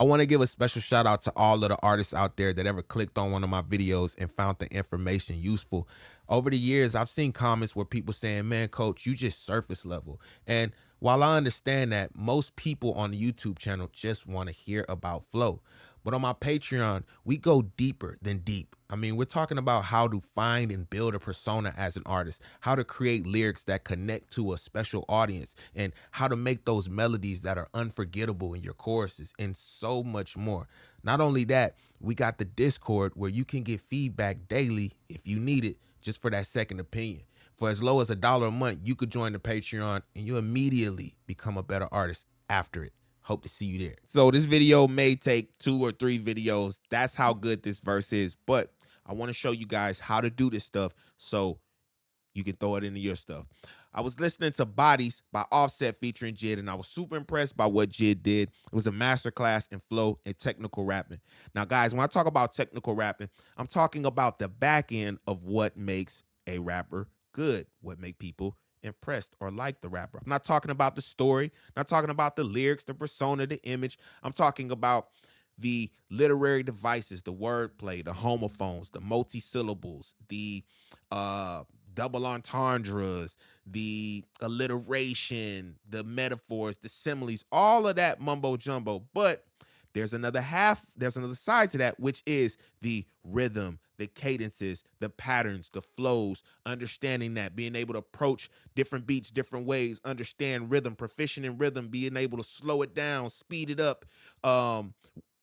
I want to give a special shout out to all of the artists out there that ever clicked on one of my videos and found the information useful. Over the years, I've seen comments where people saying, man, coach, you just surface level. And while I understand that, most people on the YouTube channel just want to hear about flow. But on my Patreon, we go deeper than deep. I mean, we're talking about how to find and build a persona as an artist, how to create lyrics that connect to a special audience, and how to make those melodies that are unforgettable in your choruses, and so much more. Not only that, we got the Discord where you can get feedback daily if you need it, just for that second opinion. For as low as $1 a month, you could join the Patreon and you immediately become a better artist after it. Hope to see you there. So this video may take 2 or 3 videos. That's how good this verse is. But I want to show you guys how to do this stuff so you can throw it into your stuff. I was listening to Bodies by Offset featuring Jid, and I was super impressed by what Jid did. It was a masterclass in flow and technical rapping. Now, guys, when I talk about technical rapping, I'm talking about the back end of what makes a rapper good, what make people impressed or like the rapper. I'm not talking about the story, not talking about the lyrics, the persona, the image. I'm talking about the literary devices, the wordplay, the homophones, the multi-syllables, the double entendres, the alliteration, the metaphors, the similes, all of that mumbo jumbo. But there's another side to that, which is the rhythm, the cadences, the patterns, the flows, understanding that, being able to approach different beats different ways, understand rhythm, proficient in rhythm, being able to slow it down, speed it up,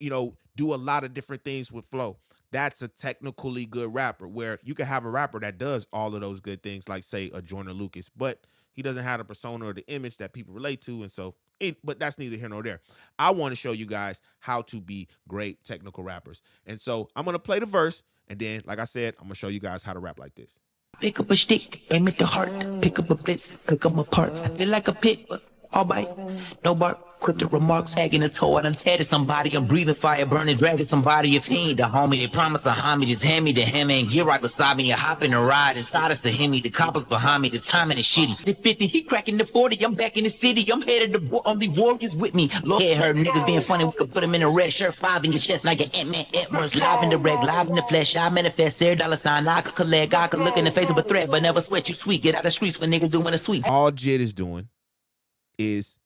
do a lot of different things with flow. That's a technically good rapper, where you can have a rapper that does all of those good things, like say a Joyner Lucas, but he doesn't have the persona or the image that people relate to. And so, but that's neither here nor there. I want to show you guys how to be great technical rappers. And so I'm going to play the verse. And then, like I said, I'm going to show you guys how to rap like this. Pick up a stick, aim at the heart. Pick up a blitz, pick them apart. I feel like a pit, but all bite, no bark. Cryptic remarks, tagging a toe. I done tatted somebody. I'm breathing fire, burning, dragging somebody. If he ain't the homie, they promise a homie. Just hand me the hammer and get right beside me. I hop in a ride inside us a Hemi. The coppers behind me. The timing is shitty. The 50, he cracking the 40. I'm back in the city. I'm headed to war. Only warriors with me. Lord, head hurt niggas being funny. We could put them in a red shirt. 5 in your chest like an Ant-Man Edwards. Live in the reg, live in the flesh. I manifest every dollar sign. I could collect. I could look in the face of a threat, but never sweat. You sweet. Get out the streets when niggas doing a sweet. All Jid is doing is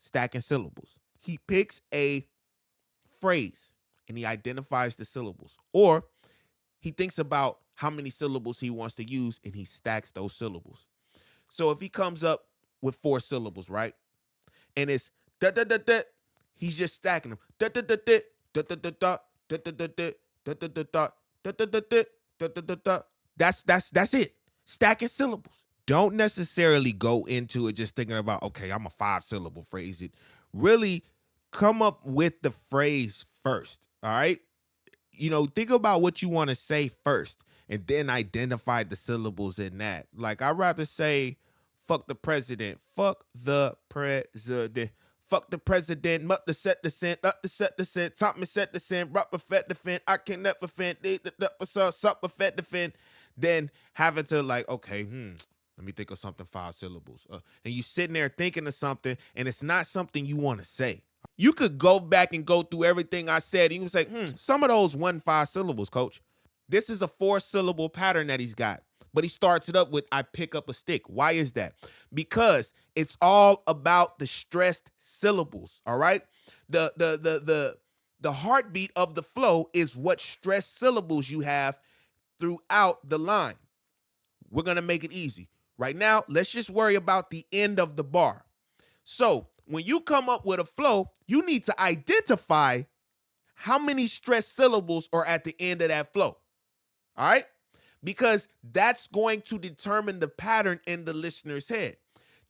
stacking syllables. He picks a phrase and he identifies the syllables, or he thinks about how many syllables he wants to use and he stacks those syllables. So if he comes up with 4 syllables, right, and it's da da da da, he's just stacking them. Da da da da da da da da da da da da da da da da da da da da. That's it. Stacking syllables. Don't necessarily go into it just thinking about, okay, I'm a 5-syllable phrase. It really come up with the phrase first. All right. Think about what you want to say first and then identify the syllables in that. Like, I'd rather say, fuck the president, fuck the president. Fuck the president, muck the set the scent, up the set the scent, top me set the scent, rock perfect defend, I can never defend, suck perfect defend. Then having to like, okay, let me think of something 5 syllables. And you sitting there thinking of something, and it's not something you want to say. You could go back and go through everything I said, and you can say, some of those 5 syllables, coach. This is a 4-syllable pattern that he's got. But he starts it up with, I pick up a stick. Why is that? Because it's all about the stressed syllables, all right? The heartbeat of the flow is what stressed syllables you have throughout the line. We're going to make it easy. Right now, let's just worry about the end of the bar. So when you come up with a flow, you need to identify how many stressed syllables are at the end of that flow, all right? Because that's going to determine the pattern in the listener's head.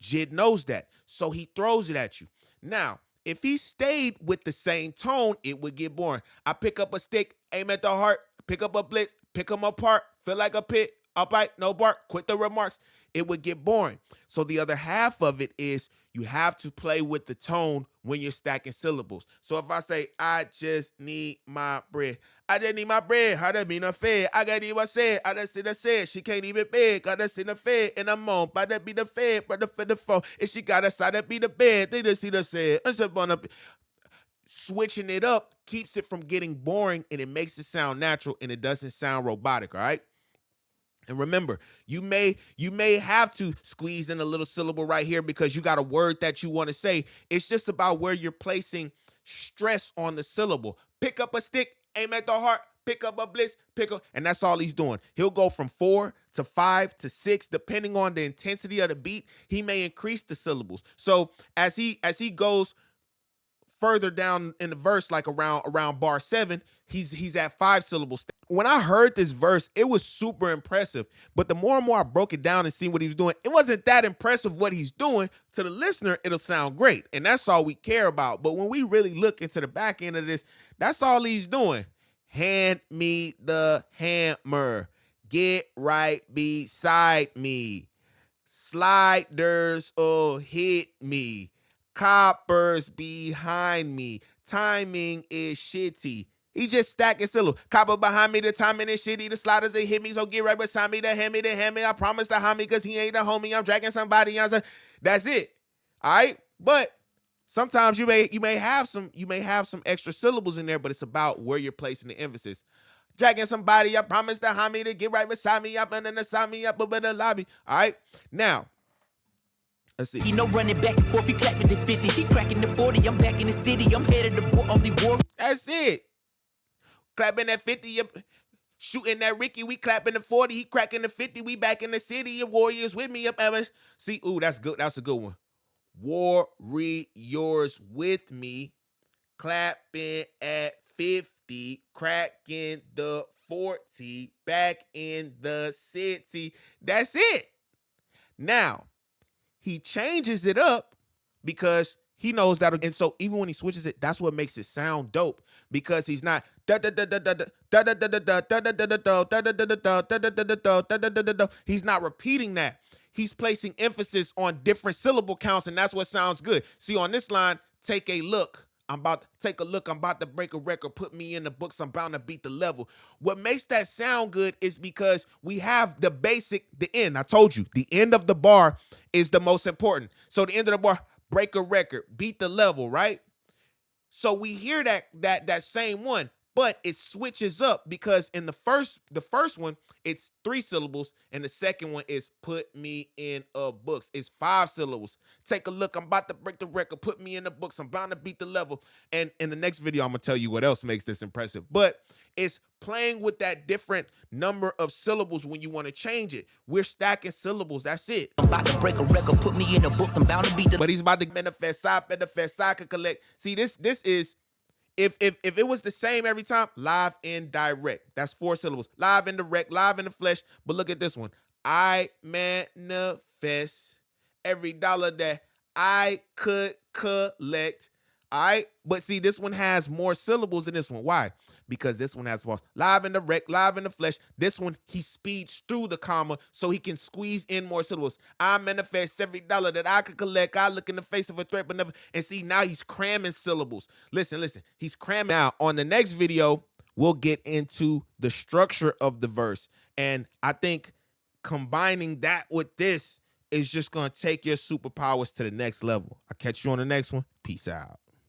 Jid knows that, so he throws it at you. Now, if he stayed with the same tone, it would get boring. I pick up a stick, aim at the heart, pick up a blitz, pick them apart, feel like a pit, upright, no bark, quit the remarks. It would get boring. So the other half of it is you have to play with the tone when you're stacking syllables. So if I say, I just need my bread. I just need my bread. How that mean a fed? I got to say. I just see the said. She can't even beg. I just see the fed. And I'm on. By that be the fed. Brother for the phone. If she got a side, that be the bed. They just see the said. switching it up keeps it from getting boring, and it makes it sound natural, and it doesn't sound robotic, all right? And remember, you may have to squeeze in a little syllable right here because you got a word that you want to say. It's just about where you're placing stress on the syllable. Pick up a stick, aim at the heart, pick up a bliss, pick up, and that's all he's doing. He'll go from 4 to 5 to 6, depending on the intensity of the beat. He may increase the syllables. So as he goes further down in the verse, like around bar 7, he's at 5 syllables. When I heard this verse, it was super impressive. But the more and more I broke it down and see what he was doing, it wasn't that impressive what he's doing. To the listener, it'll sound great. And that's all we care about. But when we really look into the back end of this, that's all he's doing. Hand me the hammer. Get right beside me. Sliders will hit me. Coppers behind me. Timing is shitty. He just stacking syllables. Copper behind me, the timing is shitty. The sliders they hit me, so get right beside me. The hand me. I promise the homie, because he ain't the homie. I'm dragging somebody else. That's it. All right? But sometimes you may have some extra syllables in there, but it's about where you're placing the emphasis. Dragging somebody, I promise the homie to get right beside me. Up and beside me, up in the lobby. All right? Now, let's see. You know, running back and forth, he clapping the 50, he cracking the 40. I'm back in the city, I'm headed to war on the war. That's it. Clapping that 50, shooting that Ricky, we clapping the 40, he cracking the 50, we back in the city, and Warriors with me up ever. See, ooh, that's good. That's a good one. Warriors with me, clapping at 50, cracking the 40, back in the city. That's it. Now, he changes it up because he knows that, and so even when he switches it, that's what makes it sound dope, because he's not he's not repeating that. He's placing emphasis on different syllable counts, and that's what sounds good. See, on this line, take a look. I'm about to break a record. Put me in the books. I'm bound to beat the level. What makes that sound good is because we have the end. I told you, the end of the bar is the most important. So the end of the bar, break a record, beat the level, right? So we hear that same one, but it switches up because in the first one, it's 3 syllables, and the second one is put me in a books. It's 5 syllables. Take a look. I'm about to break the record. Put me in the books. I'm bound to beat the level. And in the next video, I'm going to tell you what else makes this impressive. But it's playing with that different number of syllables when you want to change it. We're stacking syllables. That's it. I'm about to break a record, put me in the books, I'm bound to beat the... But he's about to manifest side, could collect. See, this is... If it was the same every time, live and direct. That's 4 syllables. Live and direct, live in the flesh. But look at this one. I manifest every dollar that I could collect. All right? But see, this one has more syllables than this one. Why? Because this one has live and direct, live in the flesh. This one, he speeds through the comma so he can squeeze in more syllables. I manifest every dollar that I could collect. I look in the face of a threat, but never. And see, now he's cramming syllables. Listen. He's cramming. Now, on the next video, we'll get into the structure of the verse. And I think combining that with this is just going to take your superpowers to the next level. I'll catch you on the next one. Peace out.